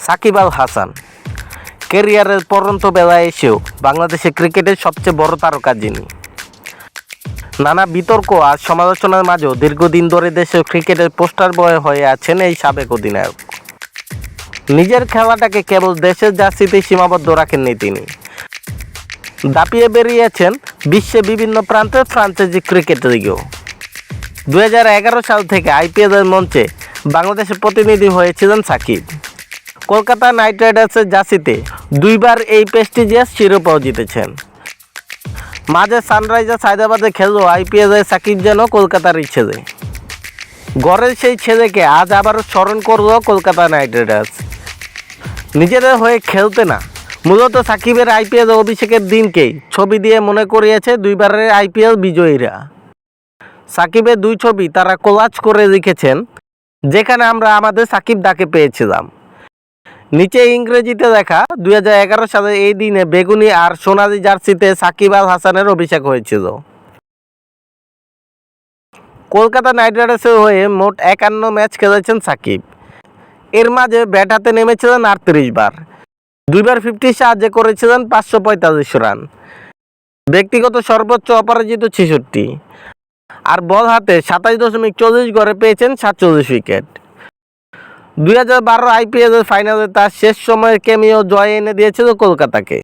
সাকিব আল হাসান ক্যারিয়ারের পরন্ত বেলায় এসেও বাংলাদেশের ক্রিকেটের সবচেয়ে বড় তারকা যিনি। নানা বিতর্ক আর সমালোচনার মাঝেও দীর্ঘদিন ধরে দেশের ক্রিকেটের পোস্টার বয় হয়ে আছেন এই সাবেক অধিনায়ক। নিজের খেলাটাকে কেবল দেশের জার্সিতেই সীমাবদ্ধ রাখেননি তিনি, দাপিয়ে বেরিয়েছেন বিশ্বে বিভিন্ন প্রান্তের ফ্রাঞ্চাইজি ক্রিকেট লিগেও। 2011 সাল থেকে আইপিএলের মঞ্চে বাংলাদেশের প্রতিনিধি হয়েছিলেন সাকিব। কলকাতা নাইট রাইডার্সের জার্সিতে দুইবার এই প্রেস্টিজিয়াস শিরোপাও জিতেছেন। মাঝে সানরাইজার্স হায়দ্রাবাদে খেললেও আইপিএলে সাকিব যেন কলকাতারই ছেলে। গড়ের সেই ছেলেকে আজ আবারও স্মরণ করল কলকাতা নাইট রাইডার্স। নিজেদের হয়ে খেলতে না, মূলত সাকিবের আইপিএল অভিষেকের দিনকেই ছবি দিয়ে মনে করিয়েছে দুইবারের আইপিএল বিজয়ীরা। সাকিবের দুই ছবি তারা কোলাজ করে লিখেছেন, যেখানে আমরা আমাদের সাকিব দাকে পেয়েছিলাম। নিচে ইংরেজিতে লেখা 2011 সালে এই দিনে বেগুনি আর সোনালী জার্সিতে সাকিব আল হাসানের অভিষেক হয়েছিল। কলকাতা নাইট রাইডার্সের হয়ে মোট 51 ম্যাচ খেলেছেন সাকিব। এর মাঝে ব্যাট হাতে নেমেছিলেন 38 বার, দুইবার 50 সাহায্য করেছিলেন 545 রান, ব্যক্তিগত সর্বোচ্চ অপরাজিত 66, আর বল হাতে 27.40 গড়ে পেয়েছেন 47 উইকেট। 2012 আইপিএলের ফাইনালে তার শেষ সময়ের ক্যামিও জয় এনে দিয়েছিল কলকাতাকে।